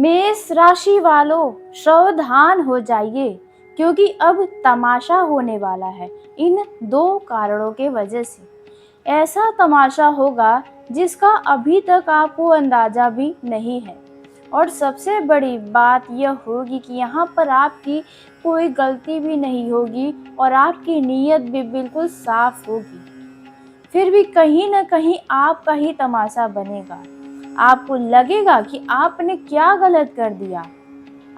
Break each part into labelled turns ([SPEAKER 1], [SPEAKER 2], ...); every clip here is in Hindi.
[SPEAKER 1] मेष राशि वालों, सावधान हो जाइए क्योंकि अब तमाशा होने वाला है। इन दो कारणों के वजह से ऐसा तमाशा होगा जिसका अभी तक आपको अंदाजा भी नहीं है। और सबसे बड़ी बात यह होगी कि यहाँ पर आपकी कोई गलती भी नहीं होगी और आपकी नीयत भी बिल्कुल साफ होगी। फिर भी कहीं न कहीं आपका ही तमाशा बनेगा। आपको लगेगा कि आपने क्या गलत कर दिया।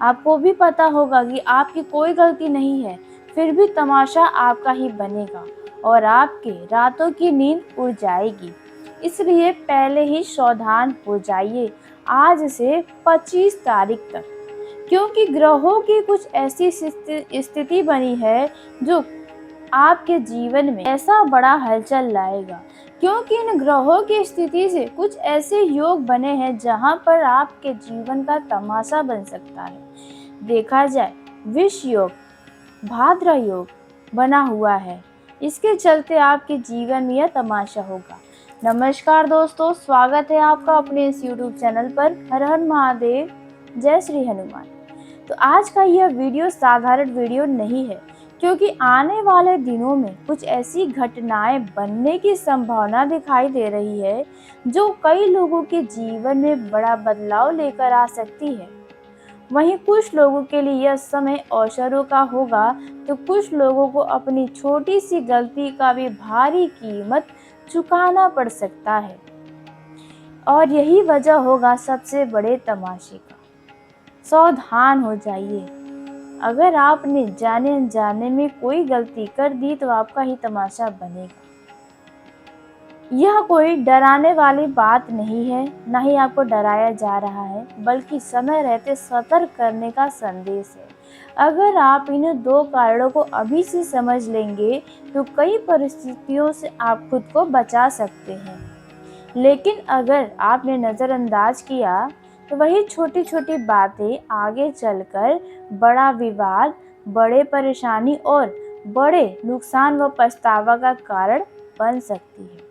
[SPEAKER 1] आपको भी पता होगा कि आपकी कोई गलती नहीं है, फिर भी तमाशा आपका ही बनेगा और आपके रातों की नींद उड़ जाएगी। इसलिए पहले ही सावधान हो जाइए आज से 25 तारीख तक, क्योंकि ग्रहों की कुछ ऐसी स्थिति बनी है जो आपके जीवन में ऐसा बड़ा हलचल लाएगा। क्योंकि इन ग्रहों की स्थिति से कुछ ऐसे योग बने हैं जहां पर आपके जीवन का तमाशा बन सकता है। देखा जाए, विष योग, भाद्र योग बना हुआ है। इसके चलते आपके जीवन में यह तमाशा होगा। नमस्कार दोस्तों, स्वागत है आपका अपने इस YouTube चैनल पर। हर हर महादेव, जय श्री हनुमान। तो आज का यह वीडियो साधारण वीडियो नहीं है, क्योंकि आने वाले दिनों में कुछ ऐसी घटनाएं बनने की संभावना दिखाई दे रही है जो कई लोगों के जीवन में बड़ा बदलाव लेकर आ सकती है। वहीं कुछ लोगों के लिए यह समय अवसरों का होगा, तो कुछ लोगों को अपनी छोटी सी गलती का भी भारी कीमत चुकाना पड़ सकता है। और यही वजह होगा सबसे बड़े तमाशे का। सावधान हो जाइए। अगर आपने जाने अनजाने में कोई गलती कर दी तो आपका ही तमाशा बनेगा। यह कोई डराने वाली बात नहीं है, न ही आपको डराया जा रहा है, बल्कि समय रहते सतर्क करने का संदेश है। अगर आप इन दो कारणों को अभी से समझ लेंगे तो कई परिस्थितियों से आप खुद को बचा सकते हैं। लेकिन अगर आपने नज़रअंदाज किया तो वही छोटी छोटी बातें आगे चलकर बड़ा विवाद, बड़े परेशानी और बड़े नुकसान व पछतावा का कारण बन सकती है।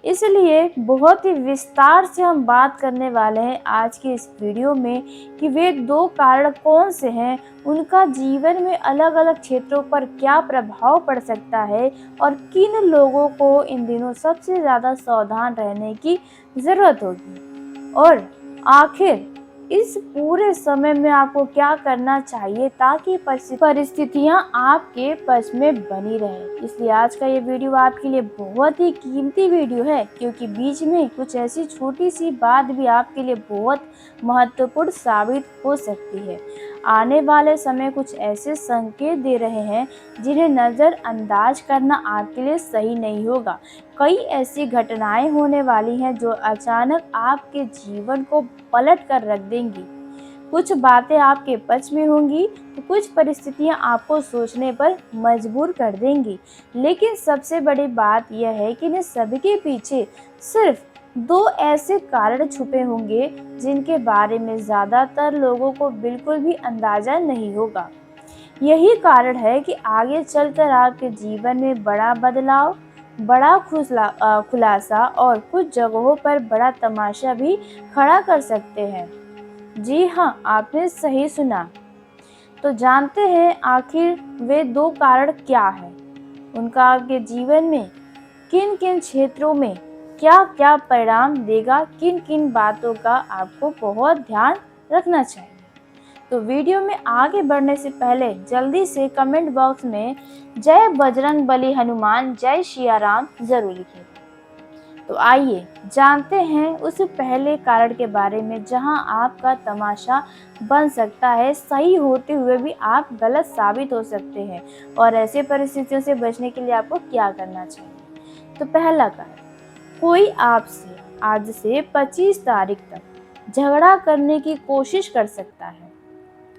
[SPEAKER 1] इसलिए बहुत ही विस्तार से हम बात करने वाले हैं आज के इस वीडियो में कि वे दो कारण कौन से हैं, उनका जीवन में अलग अलग क्षेत्रों पर क्या प्रभाव पड़ सकता है और किन लोगों को इन दिनों सबसे ज़्यादा सावधान रहने की ज़रूरत होगी, और आखिर इस पूरे समय में आपको क्या करना चाहिए ताकि परिस्थितियां आपके पक्ष में बनी रहे। इसलिए आज का ये वीडियो आपके लिए बहुत ही कीमती वीडियो है, क्योंकि बीच में कुछ ऐसी छोटी सी बात भी आपके लिए बहुत महत्वपूर्ण साबित हो सकती है। आने वाले समय कुछ ऐसे संकेत दे रहे हैं जिन्हें नज़रअंदाज करना आपके लिए सही नहीं होगा। कई ऐसी घटनाएं होने वाली हैं जो अचानक आपके जीवन को पलट कर रख देंगी। कुछ बातें आपके पक्ष में होंगी तो कुछ परिस्थितियां आपको सोचने पर मजबूर कर देंगी। लेकिन सबसे बड़ी बात यह है कि इन सभी के पीछे सिर्फ दो ऐसे कारण छुपे होंगे जिनके बारे में ज़्यादातर लोगों को बिल्कुल भी अंदाजा नहीं होगा। यही कारण है कि आगे चलकर आपके जीवन में बड़ा बदलाव, बड़ा खुलासा और कुछ जगहों पर बड़ा तमाशा भी खड़ा कर सकते हैं। जी हाँ, आपने सही सुना। तो जानते हैं आखिर वे दो कारण क्या हैं, उनका आपके जीवन में किन किन क्षेत्रों में क्या क्या परिणाम देगा, किन किन बातों का आपको बहुत ध्यान रखना चाहिए। तो वीडियो में आगे बढ़ने से पहले जल्दी से कमेंट बॉक्स में जय बजरंग बली हनुमान जय सिया राम जरूर लिखिए। तो आइए जानते हैं उस पहले कारण के बारे में जहां आपका तमाशा बन सकता है। सही होते हुए भी आप गलत साबित हो सकते हैं, और ऐसे परिस्थितियों से बचने के लिए आपको क्या करना चाहिए। तो पहला कारण, कोई आपसे आज से 25 तारीख तक झगड़ा करने की कोशिश कर सकता है।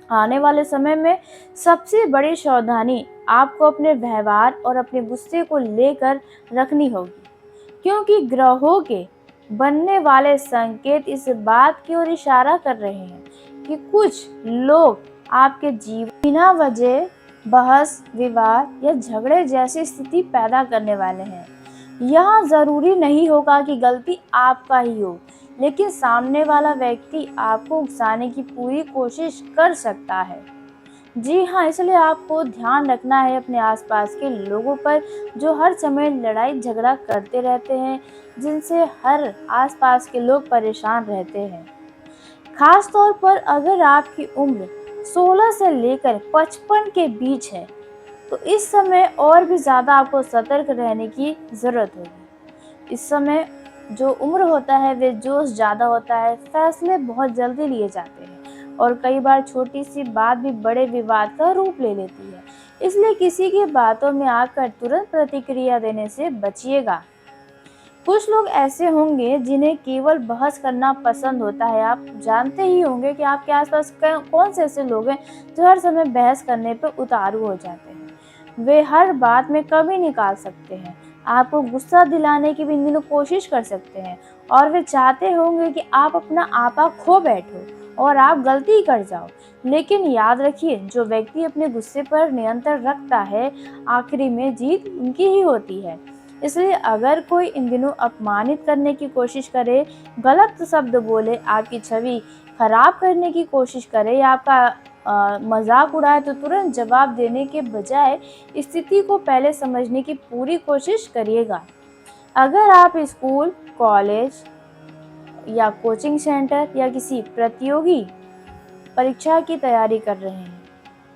[SPEAKER 1] आने वाले समय में सबसे बड़ी सावधानी आपको अपने व्यवहार और अपने गुस्से को लेकर रखनी होगी, क्योंकि ग्रहों के बनने वाले संकेत इस बात की ओर इशारा कर रहे हैं कि कुछ लोग आपके जीवन बिना वजह बहस, विवाद या झगड़े जैसी स्थिति पैदा करने वाले हैं। यह जरूरी नहीं होगा कि गलती आपका ही हो, लेकिन सामने वाला व्यक्ति आपको उकसाने की पूरी कोशिश कर सकता है। जी हाँ, इसलिए आपको ध्यान रखना है अपने आसपास के लोगों पर, जो हर समय लड़ाई झगड़ा करते रहते हैं, जिनसे हर आसपास के लोग परेशान रहते हैं। खास तौर पर अगर आपकी उम्र 16 से लेकर 55 के बीच है, तो इस समय और भी ज़्यादा आपको सतर्क रहने की ज़रूरत होगी। इस समय जो उम्र होता है वे जोश ज़्यादा होता है, फैसले बहुत जल्दी लिए जाते हैं और कई बार छोटी-सी बात भी बड़े विवाद का रूप ले लेती है। इसलिए किसी की बातों में आकर तुरंत प्रतिक्रिया देने से बचिएगा। कुछ लोग ऐसे होंगे जिन्हें केवल बहस करना पसंद होता है। आप जानते ही होंगे कि आपके आसपास कौन से ऐसे लोग हैं जो हर समय बहस करने पर उतारू हो जाते हैं। वे हर बात में कमी निकाल सकते हैं, आपको गुस्सा दिलाने की भी इन दिनों कोशिश कर सकते हैं और वे चाहते होंगे कि आप अपना आपा खो बैठो और आप गलती कर जाओ। लेकिन याद रखिए, जो व्यक्ति अपने गुस्से पर नियंत्रण रखता है, आखिरी में जीत उनकी ही होती है। इसलिए अगर कोई इन दिनों अपमानित करने की कोशिश करे, गलत शब्द बोले, आपकी छवि खराब करने की कोशिश करे या आपका मजाक उड़ाए, तो तुरंत जवाब देने के बजाय स्थिति को पहले समझने की पूरी कोशिश करिएगा। अगर आप स्कूल, कॉलेज या कोचिंग सेंटर या किसी प्रतियोगी परीक्षा की तैयारी कर रहे हैं,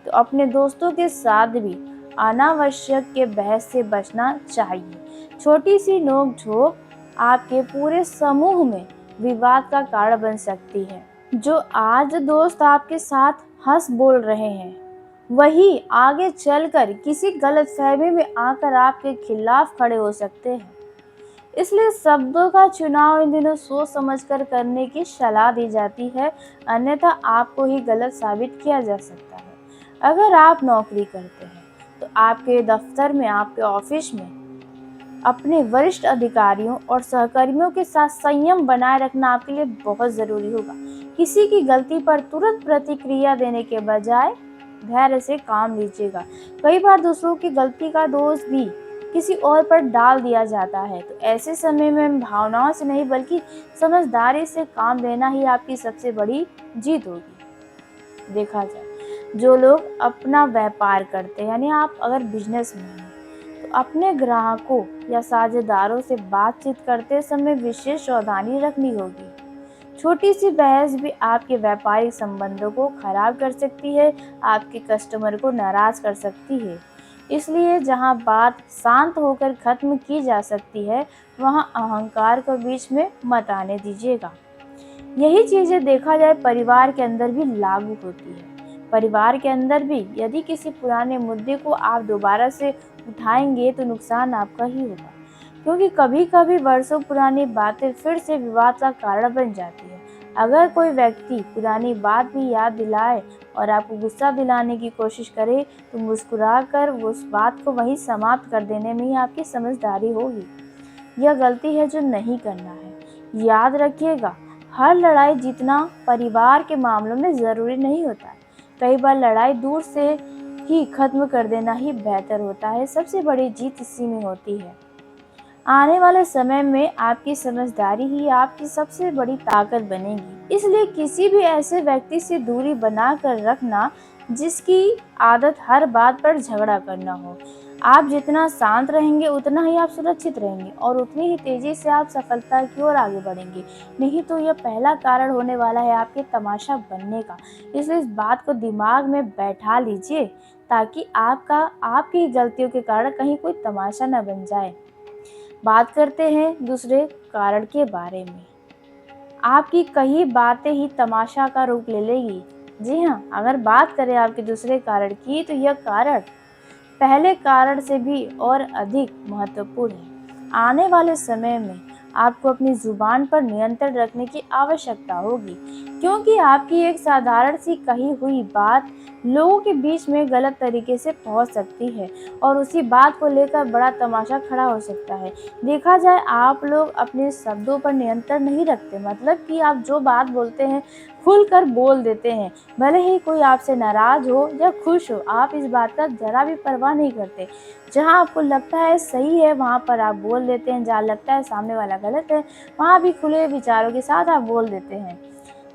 [SPEAKER 1] तो अपने दोस्तों के साथ भी अनावश्यक के बहस से बचना चाहिए। छोटी सी नोक-झोंक आपके पूरे समूह में विवाद का कारण बन सकती है। जो आज दोस्त आपके साथ हंस बोल रहे हैं, वही आगे चलकर किसी गलतफहमी में आकर आपके खिलाफ खड़े हो सकते हैं। इसलिए शब्दों का चुनाव इन दिनों सोच समझकर करने की सलाह दी जाती है, अन्यथा आपको ही गलत साबित किया जा सकता है। अगर आप नौकरी करते हैं, तो आपके दफ्तर में, आपके ऑफिस में अपने वरिष्ठ अधिकारियों और सहकर्मियों के साथ संयम बनाए रखना आपके लिए बहुत ज़रूरी होगा। किसी की गलती पर तुरंत प्रतिक्रिया देने के बजाय धैर्य से काम लीजिएगा। कई बार दूसरों की गलती का दोष भी किसी और पर डाल दिया जाता है, तो ऐसे समय में भावनाओं से नहीं बल्कि समझदारी से काम लेना ही आपकी सबसे बड़ी जीत होगी। देखा जाए, जो लोग अपना व्यापार करते हैं, यानी आप अगर बिजनेसमैन हैं, तो अपने ग्राहकों या साझेदारों से बातचीत करते समय विशेष सावधानी रखनी होगी। छोटी सी बहस भी आपके व्यापारिक संबंधों को खराब कर सकती है, आपके कस्टमर को नाराज कर सकती है। इसलिए जहां बात शांत होकर खत्म की जा सकती है, वहां अहंकार को बीच में मत आने दीजिएगा। यही चीजें देखा जाए परिवार के अंदर भी लागू होती है। परिवार के अंदर भी यदि किसी पुराने मुद्दे को आप दोबारा से उठाएंगे, तो नुकसान आपका ही होगा, क्योंकि कभी कभी वर्षों पुरानी बातें फिर से विवाद का कारण बन जाती है। अगर कोई व्यक्ति पुरानी बात भी याद दिलाए और आपको गुस्सा दिलाने की कोशिश करे, तो मुस्कुराकर उस बात को वहीं समाप्त कर देने में ही आपकी समझदारी होगी। यह गलती है जो नहीं करना है। याद रखिएगा, हर लड़ाई जीतना परिवार के मामलों में ज़रूरी नहीं होता है। कई बार लड़ाई दूर से ही खत्म कर देना ही बेहतर होता है। सबसे बड़ी जीत इसी में होती है। आने वाले समय में आपकी समझदारी ही आपकी सबसे बड़ी ताकत बनेगी। इसलिए किसी भी ऐसे व्यक्ति से दूरी बनाकर रखना जिसकी आदत हर बात पर झगड़ा करना हो। आप जितना शांत रहेंगे, उतना ही आप सुरक्षित रहेंगे और उतनी ही तेजी से आप सफलता की ओर आगे बढ़ेंगे। नहीं तो यह पहला कारण होने वाला है आपके तमाशा बनने का। इसलिए इस बात को दिमाग में बैठा लीजिए, ताकि आपकी गलतियों के कारण कहीं कोई तमाशा न बन जाए। बात करते हैं दूसरे कारण के बारे में। आपकी कई बातें ही तमाशा का रूप ले लेगी। जी हाँ, अगर बात करें आपके दूसरे कारण की, तो यह कारण पहले कारण से भी और अधिक महत्वपूर्ण है। आने वाले समय में आपको अपनी जुबान पर नियंत्रण रखने की आवश्यकता होगी, क्योंकि आपकी एक साधारण सी कही हुई बात लोगों के बीच में गलत तरीके से पहुंच सकती है और उसी बात को लेकर बड़ा तमाशा खड़ा हो सकता है। देखा जाए, आप लोग अपने शब्दों पर नियंत्रण नहीं रखते, मतलब कि आप जो बात बोलते हैं खुलकर बोल देते हैं, भले ही कोई आपसे नाराज हो या खुश हो, आप इस बात का जरा भी परवाह नहीं करते। जहाँ आपको लगता है सही है वहाँ पर आप बोल देते हैं, जहाँ लगता है सामने वाला गलत है वहाँ भी खुले विचारों के साथ आप बोल देते हैं।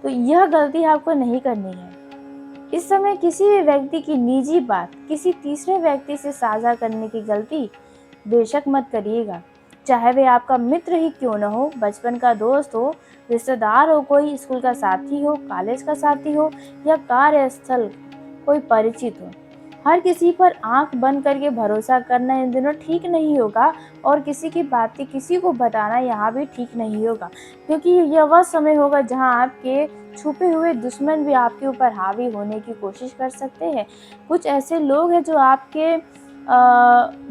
[SPEAKER 1] तो यह गलती आपको नहीं करनी है। इस समय किसी भी व्यक्ति की निजी बात किसी तीसरे व्यक्ति से साझा करने की गलती बेशक मत करिएगा। चाहे वे आपका मित्र ही क्यों न हो, बचपन का दोस्त हो, रिश्तेदार हो, कोई स्कूल का साथी हो, कॉलेज का साथी हो या कार्यस्थल कोई परिचित हो। हर किसी पर आंख बंद करके भरोसा करना इन दिनों ठीक नहीं होगा और किसी की बातें किसी को बताना यहाँ भी ठीक नहीं होगा, क्योंकि यह वह समय होगा जहाँ आपके छुपे हुए दुश्मन भी आपके ऊपर हावी होने की कोशिश कर सकते हैं। कुछ ऐसे लोग हैं जो आपके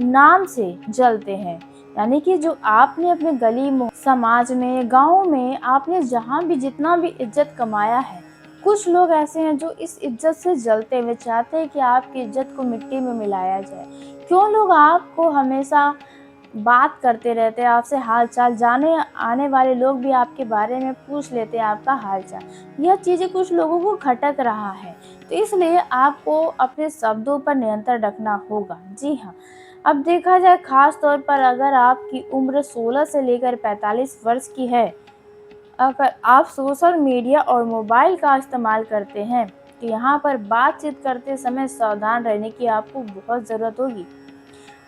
[SPEAKER 1] नाम से जलते हैं, यानी कि जो आपने अपने गली समाज में, गांव में, आपने जहां भी जितना भी इज्जत कमाया है, कुछ लोग ऐसे हैं जो इस इज्जत से जलते हुए चाहते हैं कि आपकी इज्जत को मिट्टी में मिलाया जाए। क्यों लोग आपको हमेशा बात करते रहते हैं, आपसे हाल चाल, जाने आने वाले लोग भी आपके बारे में पूछ लेते हैं आपका हाल चाल। यह चीज़ें कुछ लोगों को खटक रहा है, तो इसलिए आपको अपने शब्दों पर नियंत्रण रखना होगा। जी हाँ, अब देखा जाए खास तौर पर अगर आपकी उम्र 16 से लेकर 45 वर्ष की है, अगर आप सोशल मीडिया और मोबाइल का इस्तेमाल करते हैं तो यहाँ पर बातचीत करते समय सावधान रहने की आपको बहुत ज़रूरत होगी।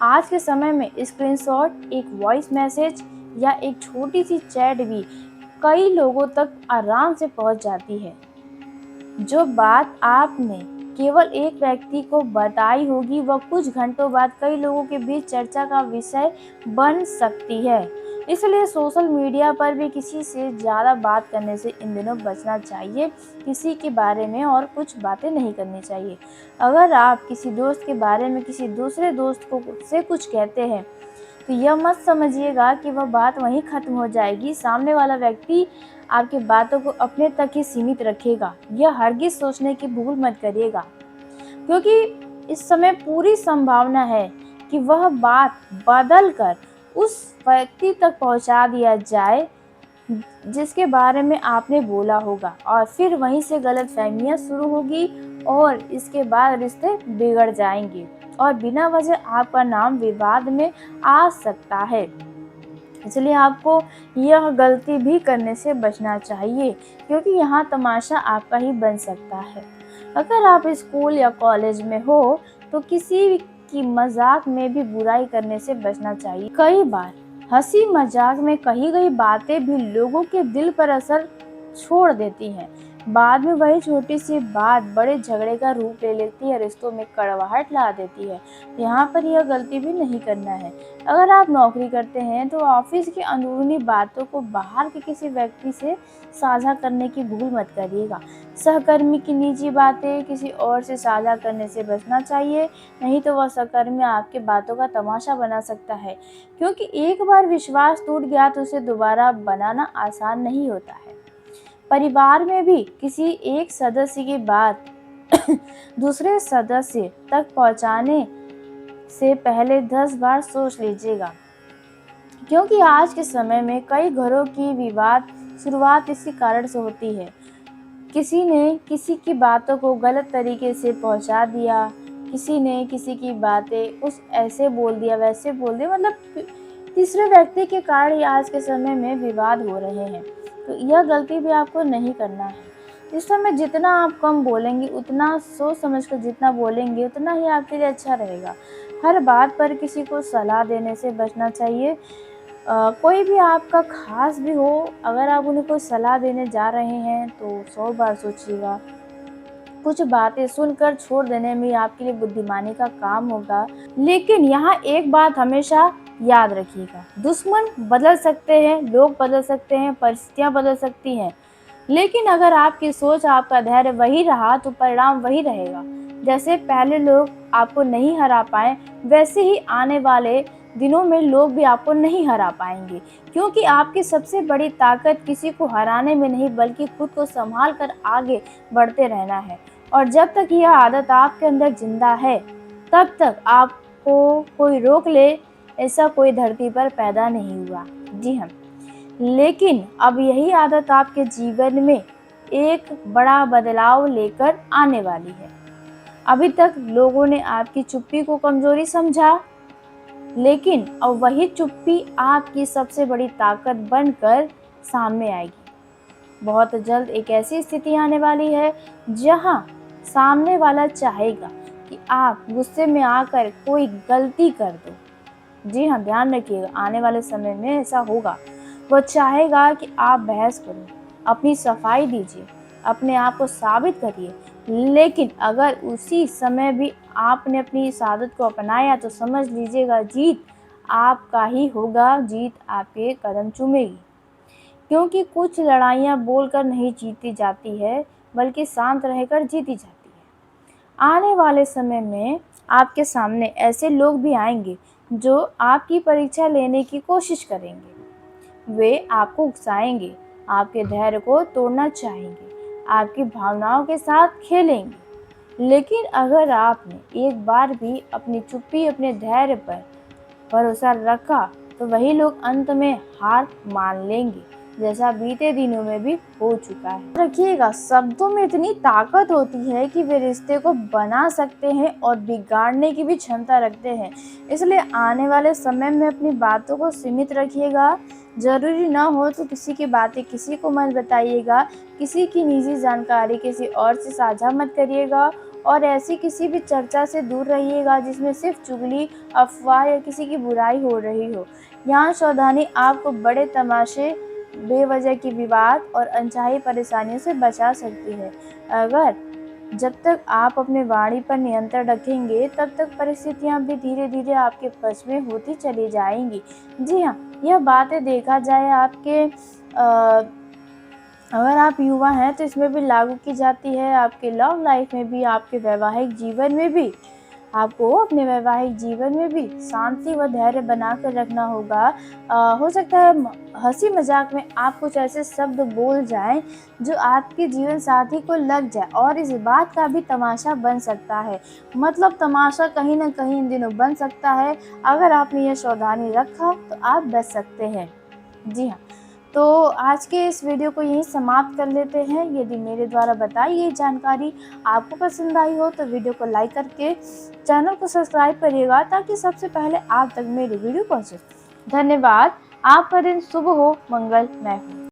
[SPEAKER 1] आज के समय में स्क्रीनशॉट, एक वॉइस मैसेज या एक छोटी सी चैट भी कई लोगों तक आराम से पहुंच जाती है। जो बात आपने केवल एक व्यक्ति को बताई होगी वह कुछ घंटों बाद कई लोगों के बीच चर्चा का विषय बन सकती है। इसलिए सोशल मीडिया पर भी किसी से ज़्यादा बात करने से इन दिनों बचना चाहिए। किसी के बारे में और कुछ बातें नहीं करनी चाहिए। अगर आप किसी दोस्त के बारे में किसी दूसरे दोस्त को से कुछ कहते हैं तो यह मत समझिएगा कि वह बात वहीं ख़त्म हो जाएगी। सामने वाला व्यक्ति आपकी बातों को अपने तक ही सीमित रखेगा। यह हरगिज़ सोचने की भूल मत करिएगा, क्योंकि इस समय पूरी संभावना है कि वह बात बदल कर उस व्यक्ति तक पहुंचा दिया जाए जिसके बारे में आपने बोला होगा, और फिर वहीं से गलतफहमियां शुरू होगी और इसके बाद रिश्ते बिगड़ जाएंगे और बिना वजह आपका नाम विवाद में आ सकता है। इसलिए आपको यह गलती भी करने से बचना चाहिए, क्योंकि यहाँ तमाशा आपका ही बन सकता है। अगर आप स्कूल या कॉलेज में हो तो किसी की मजाक में भी बुराई करने से बचना चाहिए। कई बार हंसी मजाक में कही गई बातें भी लोगों के दिल पर असर छोड़ देती हैं। बाद में वही छोटी सी बात बड़े झगड़े का रूप ले लेती है, रिश्तों में कड़वाहट ला देती है। यहाँ पर यह गलती भी नहीं करना है। अगर आप नौकरी करते हैं तो ऑफिस की अंदरूनी बातों को बाहर के किसी व्यक्ति से साझा करने की भूल मत करिएगा। सहकर्मी की निजी बातें किसी और से साझा करने से बचना चाहिए, नहीं तो वह सहकर्मी आपकी बातों का तमाशा बना सकता है, क्योंकि एक बार विश्वास टूट गया तो उसे दोबारा बनाना आसान नहीं होता है। परिवार में भी किसी एक सदस्य की बात दूसरे सदस्य तक पहुंचाने से पहले 10 बार सोच लीजिएगा, क्योंकि आज के समय में कई घरों की विवाद शुरुआत इसी कारण से होती है। किसी ने किसी की बातों को गलत तरीके से पहुंचा दिया, किसी ने किसी की बातें उस ऐसे बोल दिया, वैसे बोल दिया, मतलब तीसरे व्यक्ति के कारण ही आज के समय में विवाद हो रहे हैं। तो यह गलती भी आपको नहीं करना है। इस समय जितना आप कम बोलेंगे, उतना सोच समझ कर जितना बोलेंगे उतना ही आपके लिए अच्छा रहेगा। हर बात पर किसी को सलाह देने से बचना चाहिए। कोई भी आपका खास भी हो, अगर आप उन्हें कोई सलाह देने जा रहे हैं तो 100 बार सोचिएगा। कुछ बातें सुनकर छोड़ देने में आपके लिए बुद्धिमानी का काम होगा। लेकिन यहाँ एक बात हमेशा याद रखिएगा, दुश्मन बदल सकते हैं, लोग बदल सकते हैं, परिस्थितियाँ बदल सकती हैं, लेकिन अगर आपकी सोच, आपका धैर्य वही रहा तो परिणाम वही रहेगा। जैसे पहले लोग आपको नहीं हरा पाए, वैसे ही आने वाले दिनों में लोग भी आपको नहीं हरा पाएंगे, क्योंकि आपकी सबसे बड़ी ताकत किसी को हराने में नहीं बल्कि खुद को संभाल कर आगे बढ़ते रहना है। और जब तक यह आदत आपके अंदर जिंदा है तब तक आपको कोई रोक ले, ऐसा कोई धरती पर पैदा नहीं हुआ। जी हाँ, लेकिन अब यही आदत आपके जीवन में एक बड़ा बदलाव लेकर आने वाली है। अभी तक लोगों ने आपकी चुप्पी को कमजोरी समझा, लेकिन अब वही चुप्पी आपकी सबसे बड़ी ताकत बनकर सामने आएगी। बहुत जल्द एक ऐसी स्थिति आने वाली है जहां सामने वाला चाहेगा कि आप गुस्से में आकर कोई गलती कर दो। जी हाँ, ध्यान रखिएगा, आने वाले समय में ऐसा होगा। वो चाहेगा कि आप बहस करो, अपनी सफाई दीजिए, अपने आप को साबित करिए। लेकिन अगर उसी समय भी आपने अपनी इस आदत को अपनाया तो समझ लीजिएगा जीत आपका ही होगा, जीत आपके कदम चूमेगी। क्योंकि कुछ लड़ाइयाँ बोलकर नहीं जीती जाती है, बल्कि शांत रहकर जीती जाती है। आने वाले समय में आपके सामने ऐसे लोग भी आएंगे जो आपकी परीक्षा लेने की कोशिश करेंगे। वे आपको उकसाएंगे, आपके धैर्य को तोड़ना चाहेंगे, आपकी भावनाओं के साथ खेलेंगे। लेकिन अगर आपने एक बार भी अपनी चुप्पी, अपने धैर्य पर भरोसा रखा तो वही लोग अंत में हार मान लेंगे, जैसा बीते दिनों में भी हो चुका है। रखिएगा, शब्दों में इतनी ताकत होती है कि वे रिश्ते को बना सकते हैं और बिगाड़ने की भी क्षमता रखते हैं। इसलिए आने वाले समय में अपनी बातों को सीमित रखिएगा। जरूरी ना हो तो किसी की बातें किसी को मत बताइएगा, किसी की निजी जानकारी किसी और से साझा मत करिएगा, और ऐसी किसी भी चर्चा से दूर रहिएगा जिसमें सिर्फ चुगली, अफवाह या किसी की बुराई हो रही हो। यहाँ सावधानी आपको बड़े तमाशे, बेवजह की विवाद और अनचाही परेशानियों से बचा सकती है। अगर जब तक आप अपने वाणी पर नियंत्रण रखेंगे तब तक परिस्थितियां भी धीरे धीरे आपके पक्ष में होती चली जाएंगी। जी हाँ, यह बातें देखा जाए आपके अगर आप युवा हैं तो इसमें भी लागू की जाती है, आपके लव लाइफ में भी, आपके वैवाहिक जीवन में भी। आपको अपने वैवाहिक जीवन में भी शांति व धैर्य बनाकर रखना होगा। हो सकता है हंसी मजाक में आप कुछ ऐसे शब्द बोल जाएं जो आपके जीवन साथी को लग जाए और इस बात का भी तमाशा बन सकता है। मतलब तमाशा कहीं ना कहीं इन दिनों बन सकता है। अगर आपने यह सावधानी रखा तो आप बच सकते हैं। जी हाँ, तो आज के इस वीडियो को यहीं समाप्त कर लेते हैं। यदि मेरे द्वारा बताई ये जानकारी आपको पसंद आई हो तो वीडियो को लाइक करके चैनल को सब्सक्राइब करिएगा ताकि सबसे पहले आप तक मेरी वीडियो पहुंचे। धन्यवाद। आपका दिन शुभ हो, मंगलमय हो।